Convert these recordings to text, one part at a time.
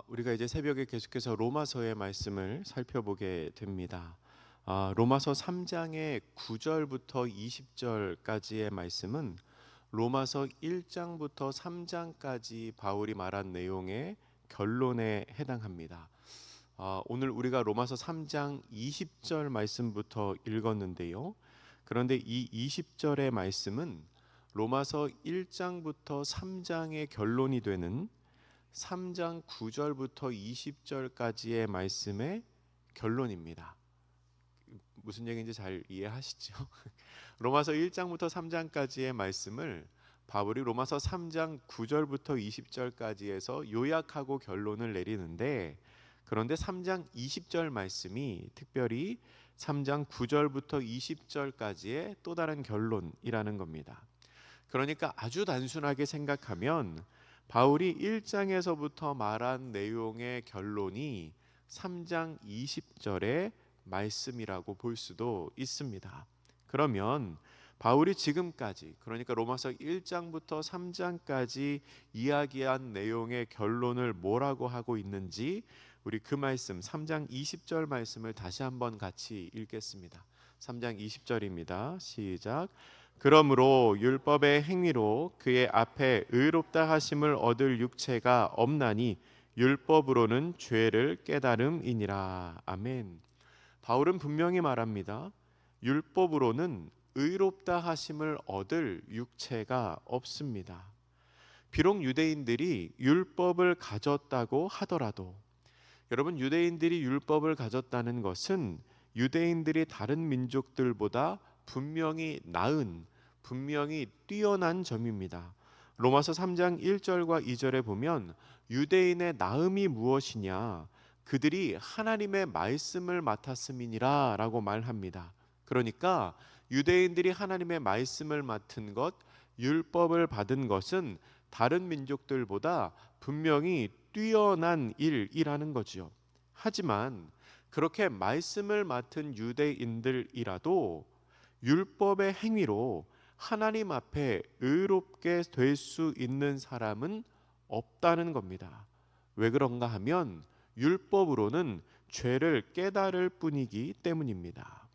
우리가 이제 새벽에 계속해서 로마서의 말씀을 살펴보게 됩니다. 로마서 3장의 9절부터 20절까지의 말씀은 로마서 1장부터 3장까지 바울이 말한 내용의 결론에 해당합니다. 오늘 우리가 로마서 3장 20절 말씀부터 읽었는데요. 그런데 이 20절의 말씀은 로마서 1장부터 3장의 결론이 되는 3장 9절부터 20절까지의 말씀의 결론입니다. 무슨 얘기인지 잘 이해하시죠? 로마서 1장부터 3장까지의 말씀을 바울이 로마서 3장 9절부터 20절까지에서 요약하고 결론을 내리는데, 그런데 3장 20절 말씀이 특별히 3장 9절부터 20절까지의 또 다른 결론이라는 겁니다. 그러니까 아주 단순하게 생각하면 바울이 1장에서부터 말한 내용의 결론이 3장 20절의 말씀이라고 볼 수도 있습니다. 그러면 바울이 지금까지, 그러니까 로마서 1장부터 3장까지 이야기한 내용의 결론을 뭐라고 하고 있는지 우리 그 말씀 3장 20절 말씀을 다시 한번 같이 읽겠습니다. 3장 20절입니다. 시작. 그러므로 율법의 행위로 그의 앞에 의롭다 하심을 얻을 육체가 없나니 율법으로는 죄를 깨달음이니라. 아멘. 바울은 분명히 말합니다. 율법으로는 의롭다 하심을 얻을 육체가 없습니다. 비록 유대인들이 율법을 가졌다고 하더라도, 여러분, 유대인들이 율법을 가졌다는 것은 유대인들이 다른 민족들보다 분명히 나은, 분명히 뛰어난 점입니다. 로마서 3장 1절과 2절에 보면 유대인의 나음이 무엇이냐, 그들이 하나님의 말씀을 맡았음이니라 라고 말합니다. 그러니까 유대인들이 하나님의 말씀을 맡은 것, 율법을 받은 것은 다른 민족들보다 분명히 뛰어난 일이라는 거지요. 하지만 그렇게 말씀을 맡은 유대인들이라도 율법의 행위로 하나님 앞에 의롭게 될 수 있는 사람은 없다는 겁니다. 왜 그런가 하면 율법으로는 죄를 깨달을 뿐이기 때문입니다.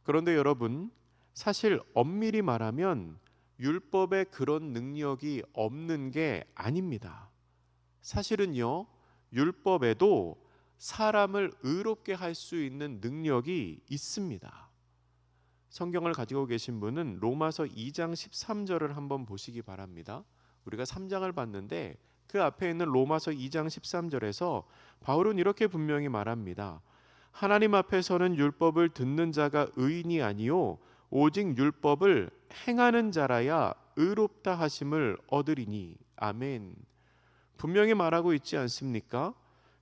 그런데 여러분, 사실 엄밀히 말하면 율법에 그런 능력이 없는 게 아닙니다. 사실은요, 율법에도 사람을 의롭게 할 수 있는 능력이 있습니다. 성경을 가지고 계신 분은 로마서 2장 13절을 한번 보시기 바랍니다. 우리가 3장을 봤는데 그 앞에 있는 로마서 2장 13절에서 바울은 이렇게 분명히 말합니다. 하나님 앞에서는 율법을 듣는 자가 의인이 아니요 오직 율법을 행하는 자라야 의롭다 하심을 얻으리니. 아멘. 분명히 말하고 있지 않습니까?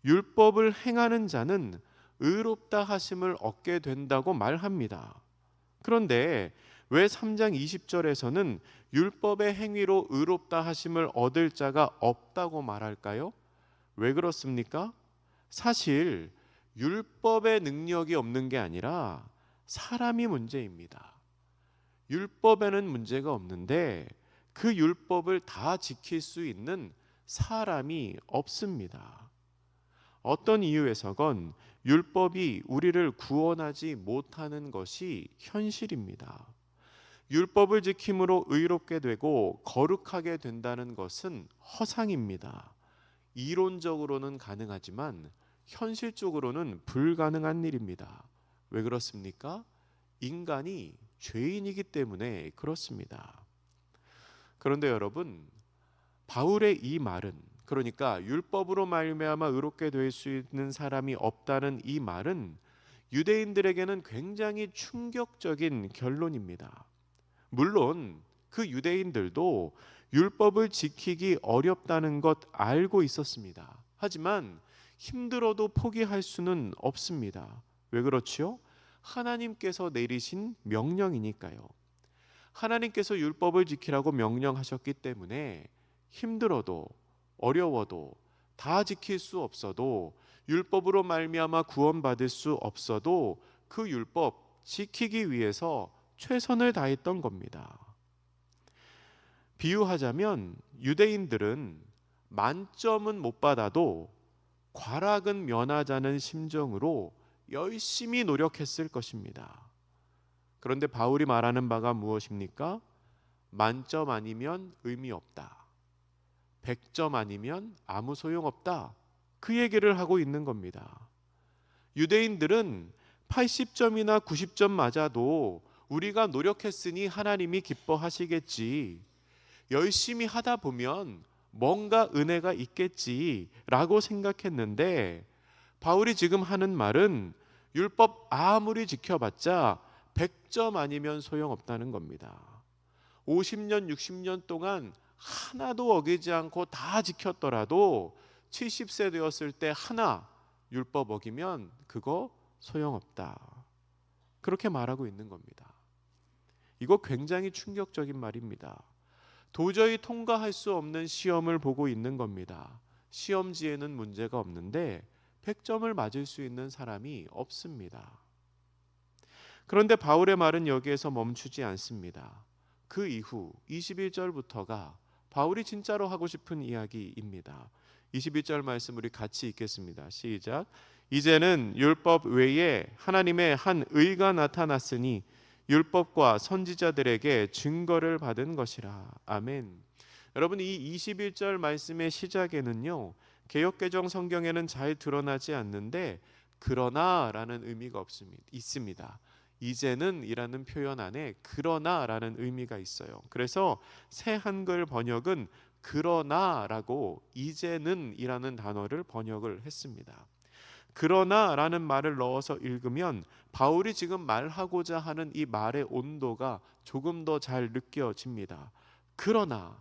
율법을 행하는 자는 의롭다 하심을 얻게 된다고 말합니다. 그런데 왜 3장 20절에서는 율법의 행위로 의롭다 하심을 얻을 자가 없다고 말할까요? 왜 그렇습니까? 사실 율법의 능력이 없는 게 아니라 사람이 문제입니다. 율법에는 문제가 없는데 그 율법을 다 지킬 수 있는 사람이 없습니다. 어떤 이유에서건 율법이 우리를 구원하지 못하는 것이 현실입니다. 율법을 지킴으로 의롭게 되고 거룩하게 된다는 것은 허상입니다. 이론적으로는 가능하지만 현실적으로는 불가능한 일입니다. 왜 그렇습니까? 인간이 죄인이기 때문에 그렇습니다. 그런데 여러분, 바울의 이 말은, 그러니까 율법으로 말미암아 의롭게 될 수 있는 사람이 없다는 이 말은 유대인들에게는 굉장히 충격적인 결론입니다. 물론 그 유대인들도 율법을 지키기 어렵다는 것 알고 있었습니다. 하지만 힘들어도 포기할 수는 없습니다. 왜 그렇지요? 하나님께서 내리신 명령이니까요. 하나님께서 율법을 지키라고 명령하셨기 때문에 힘들어도 어려워도 다 지킬 수 없어도 율법으로 말미암아 구원받을 수 없어도 그 율법 지키기 위해서 최선을 다했던 겁니다. 비유하자면 유대인들은 만점은 못 받아도 과락은 면하자는 심정으로 열심히 노력했을 것입니다. 그런데 바울이 말하는 바가 무엇입니까? 만점 아니면 의미 없다. 100점 아니면 아무 소용없다. 그 얘기를 하고 있는 겁니다. 유대인들은 80점이나 90점 맞아도 우리가 노력했으니 하나님이 기뻐하시겠지. 열심히 하다 보면 뭔가 은혜가 있겠지라고 생각했는데 바울이 지금 하는 말은 율법 아무리 지켜봤자 100점 아니면 소용없다는 겁니다. 50년, 60년 동안 하나도 어기지 않고 다 지켰더라도 70세 되었을 때 하나 율법 어기면 그거 소용없다. 그렇게 말하고 있는 겁니다. 이거 굉장히 충격적인 말입니다. 도저히 통과할 수 없는 시험을 보고 있는 겁니다. 시험지에는 문제가 없는데 100점을 맞을 수 있는 사람이 없습니다. 그런데 바울의 말은 여기에서 멈추지 않습니다. 그 이후 21절부터가 바울이 진짜로 하고 싶은 이야기입니다. 21절 말씀 우리 같이 읽겠습니다. 시작. 이제는 율법 외에 하나님의 한 의가 나타났으니 율법과 선지자들에게 증거를 받은 것이라. 아멘. 여러분, 이 21절 말씀의 시작에는요, 개역개정 성경에는 잘 드러나지 않는데 그러나라는 의미가 있습니다. 이제는 이라는 표현 안에 그러나라는 의미가 있어요. 그래서 새 한글 번역은 그러나라고 이제는 이라는 단어를 번역을 했습니다. 그러나라는 말을 넣어서 읽으면 바울이 지금 말하고자 하는 이 말의 온도가 조금 더 잘 느껴집니다. 그러나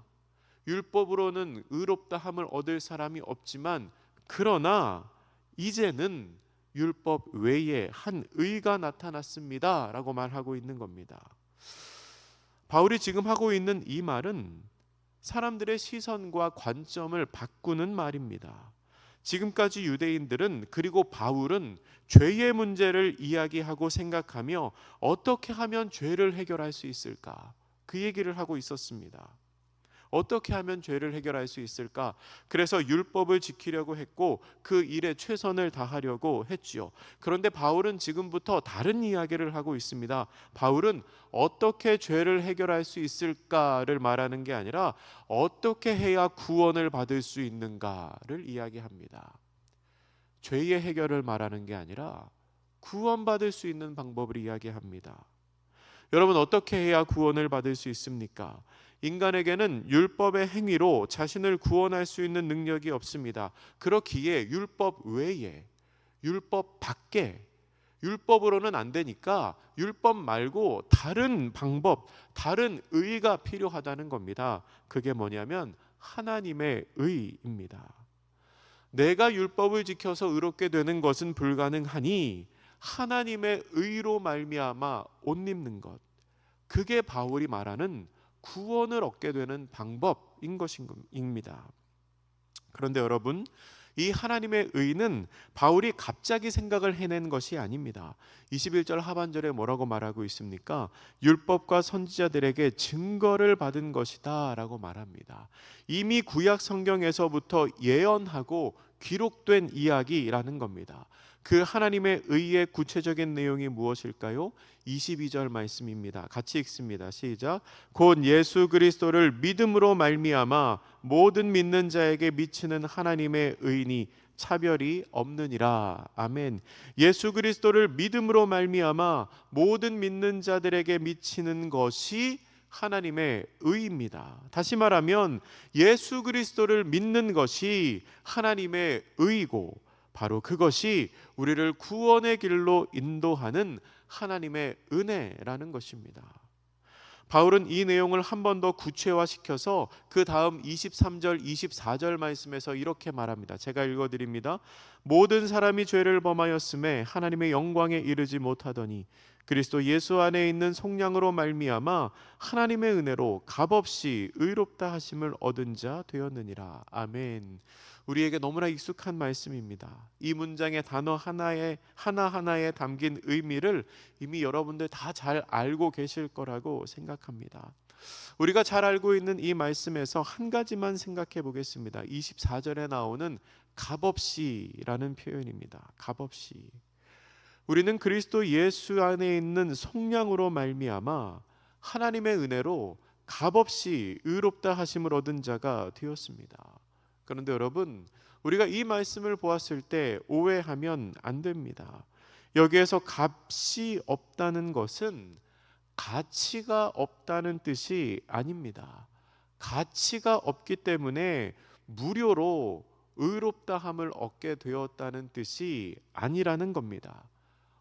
율법으로는 의롭다 함을 얻을 사람이 없지만 그러나 이제는 율법 외에 한 의가 나타났습니다 라고 말하고 있는 겁니다. 바울이 지금 하고 있는 이 말은 사람들의 시선과 관점을 바꾸는 말입니다. 지금까지 유대인들은 그리고 바울은 죄의 문제를 이야기하고 생각하며 어떻게 하면 죄를 해결할 수 있을까? 그 얘기를 하고 있었습니다. 어떻게 하면 죄를 해결할 수 있을까? 그래서 율법을 지키려고 했고 그 일에 최선을 다하려고 했지요. 그런데 바울은 지금부터 다른 이야기를 하고 있습니다. 바울은 어떻게 죄를 해결할 수 있을까를 말하는 게 아니라 어떻게 해야 구원을 받을 수 있는가를 이야기합니다. 죄의 해결을 말하는 게 아니라 구원받을 수 있는 방법을 이야기합니다. 여러분, 어떻게 해야 구원을 받을 수 있습니까? 인간에게는 율법의 행위로 자신을 구원할 수 있는 능력이 없습니다. 그렇기에 율법 외에, 율법 밖에, 율법으로는 안 되니까 율법 말고 다른 방법, 다른 의가 필요하다는 겁니다. 그게 뭐냐면 하나님의 의입니다. 내가 율법을 지켜서 의롭게 되는 것은 불가능하니 하나님의 의로 말미암아 옷 입는 것, 그게 바울이 말하는 구원을 얻게 되는 방법인 것입니다. 그런데 여러분, 이 하나님의 의는 바울이 갑자기 생각을 해낸 것이 아닙니다. 21절 하반절에 뭐라고 말하고 있습니까? 율법과 선지자들에게 증거를 받은 것이다 라고 말합니다. 이미 구약 성경에서부터 예언하고 기록된 이야기라는 겁니다. 그 하나님의 의의 구체적인 내용이 무엇일까요? 22절 말씀입니다. 같이 읽습니다. 시작. 곧 예수 그리스도를 믿음으로 말미암아 모든 믿는 자에게 미치는 하나님의 의니 차별이 없느니라. 아멘. 예수 그리스도를 믿음으로 말미암아 모든 믿는 자들에게 미치는 것이 하나님의 의입니다. 다시 말하면 예수 그리스도를 믿는 것이 하나님의 의이고 바로 그것이 우리를 구원의 길로 인도하는 하나님의 은혜라는 것입니다. 바울은 이 내용을 한 번 더 구체화시켜서 그 다음 23절, 24절 말씀에서 이렇게 말합니다. 제가 읽어드립니다. 모든 사람이 죄를 범하였음에 하나님의 영광에 이르지 못하더니 그리스도 예수 안에 있는 속량으로 말미암아 하나님의 은혜로 값없이 의롭다 하심을 얻은 자 되었느니라. 아멘. 우리에게 너무나 익숙한 말씀입니다. 이 문장의 단어 하나하나에 담긴 의미를 이미 여러분들 다 잘 알고 계실 거라고 생각합니다. 우리가 잘 알고 있는 이 말씀에서 한 가지만 생각해 보겠습니다. 24절에 나오는 값없이라는 표현입니다. 값없이. 우리는 그리스도 예수 안에 있는 속량으로 말미암아 하나님의 은혜로 값없이 의롭다 하심을 얻은 자가 되었습니다. 그런데 여러분, 우리가 이 말씀을 보았을 때 오해하면 안 됩니다. 여기에서 값이 없다는 것은 가치가 없다는 뜻이 아닙니다. 가치가 없기 때문에 무료로 의롭다함을 얻게 되었다는 뜻이 아니라는 겁니다.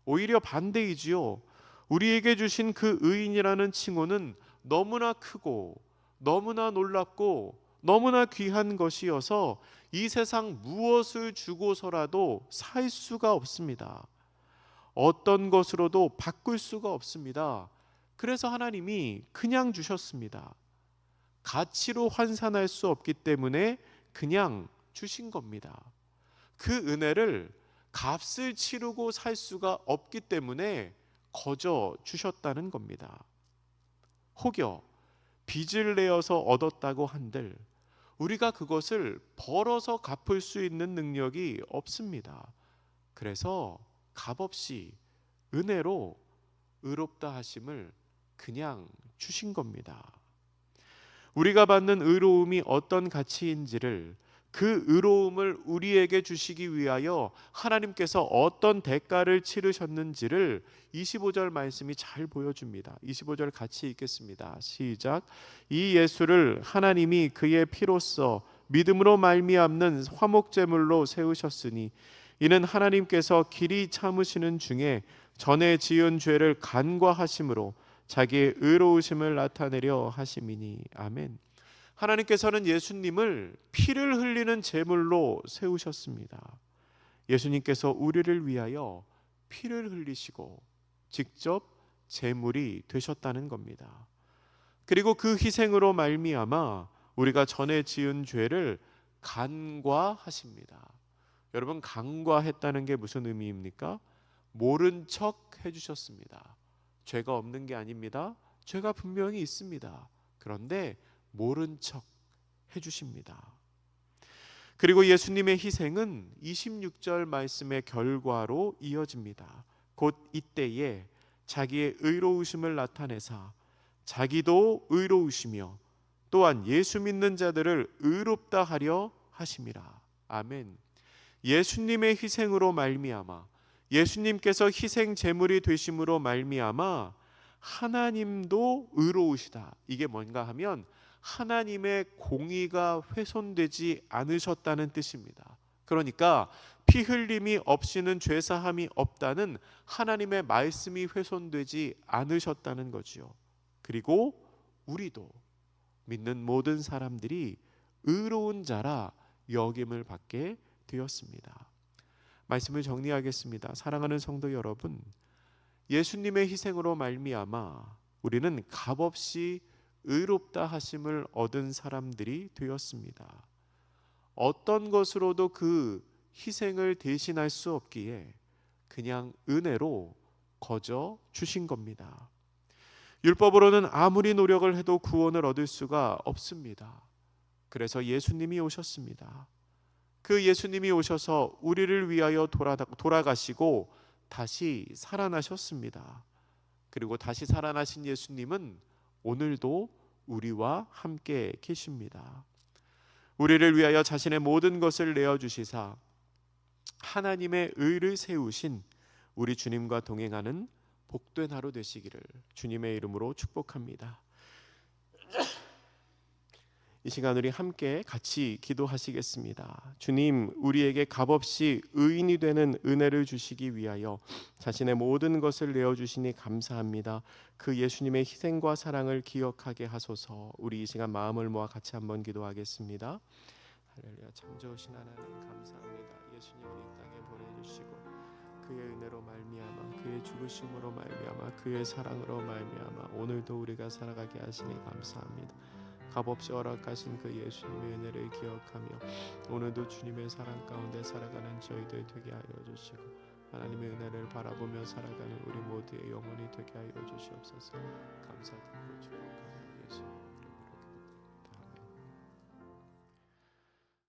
오히려 반대이지요. 우리에게 주신 그 의인이라는 칭호는 너무나 크고 너무나 놀랍고 너무나 귀한 것이어서 이 세상 무엇을 주고서라도 살 수가 없습니다. 어떤 것으로도 바꿀 수가 없습니다. 그래서 하나님이 그냥 주셨습니다. 가치로 환산할 수 없기 때문에 그냥 주신 겁니다. 그 은혜를 값을 치르고 살 수가 없기 때문에 거저 주셨다는 겁니다. 혹여 빚을 내어서 얻었다고 한들 우리가 그것을 벌어서 갚을 수 있는 능력이 없습니다. 그래서 값없이 은혜로 의롭다 하심을 그냥 주신 겁니다. 우리가 받는 의로움이 어떤 가치인지를, 그 의로움을 우리에게 주시기 위하여 하나님께서 어떤 대가를 치르셨는지를 25절 말씀이 잘 보여줍니다. 25절 같이 읽겠습니다. 시작. 이 예수를 하나님이 그의 피로써 믿음으로 말미암는 화목제물로 세우셨으니 이는 하나님께서 길이 참으시는 중에 전에 지은 죄를 간과하심으로 자기의 의로우심을 나타내려 하심이니. 아멘. 하나님께서는 예수님을 피를 흘리는 제물로 세우셨습니다. 예수님께서 우리를 위하여 피를 흘리시고 직접 제물이 되셨다는 겁니다. 그리고 그 희생으로 말미암아 우리가 전에 지은 죄를 간과하십니다. 여러분, 간과했다는 게 무슨 의미입니까? 모른 척 해주셨습니다. 죄가 없는 게 아닙니다. 죄가 분명히 있습니다. 그런데 모른 척 해주십니다. 그리고 예수님의 희생은 26절 말씀의 결과로 이어집니다. 곧 이때에 자기의 의로우심을 나타내사 자기도 의로우시며 또한 예수 믿는 자들을 의롭다 하려 하심이라. 아멘. 예수님의 희생으로 말미암아, 예수님께서 희생 제물이 되심으로 말미암아 하나님도 의로우시다. 이게 뭔가 하면 하나님의 공의가 훼손되지 않으셨다는 뜻입니다. 그러니까 피 흘림이 없이는 죄 사함이 없다는 하나님의 말씀이 훼손되지 않으셨다는 거지요. 그리고 우리도 믿는 모든 사람들이 의로운 자라 여김을 받게 되었습니다. 말씀을 정리하겠습니다. 사랑하는 성도 여러분, 예수님의 희생으로 말미암아 우리는 값없이 의롭다 하심을 얻은 사람들이 되었습니다. 어떤 것으로도 그 희생을 대신할 수 없기에 그냥 은혜로 거저 주신 겁니다. 율법으로는 아무리 노력을 해도 구원을 얻을 수가 없습니다. 그래서 예수님이 오셨습니다. 그 예수님이 오셔서 우리를 위하여 돌아가시고 다시 살아나셨습니다. 그리고 다시 살아나신 예수님은 오늘도 우리와 함께 계십니다. 우리를 위하여 자신의 모든 것을 내어주시사 하나님의 의를 세우신 우리 주님과 동행하는 복된 하루 되시기를 주님의 이름으로 축복합니다. 이 시간 우리 함께 같이 기도하시겠습니다. 주님, 우리에게 값없이 의인이 되는 은혜를 주시기 위하여 자신의 모든 것을 내어주시니 감사합니다. 그 예수님의 희생과 사랑을 기억하게 하소서. 우리 이 시간 마음을 모아 같이 한번 기도하겠습니다. 할렐루야. 참 좋으신 하나님 감사합니다. 예수님을 이 땅에 보내주시고 그의 은혜로 말미암아, 그의 죽으심으로 말미암아, 그의 사랑으로 말미암아 오늘도 우리가 살아가게 하시니 감사합니다. 값없이 허락하신 그 예수님의 은혜를 기억하며 오늘도 주님의 사랑 가운데 살아가는 저희들 되게 하여 주시고 하나님의 은혜를 바라보며 살아가는 우리 모두의 영혼이 되게 하여 주시옵소서. 감사드리고 축복하며 예수님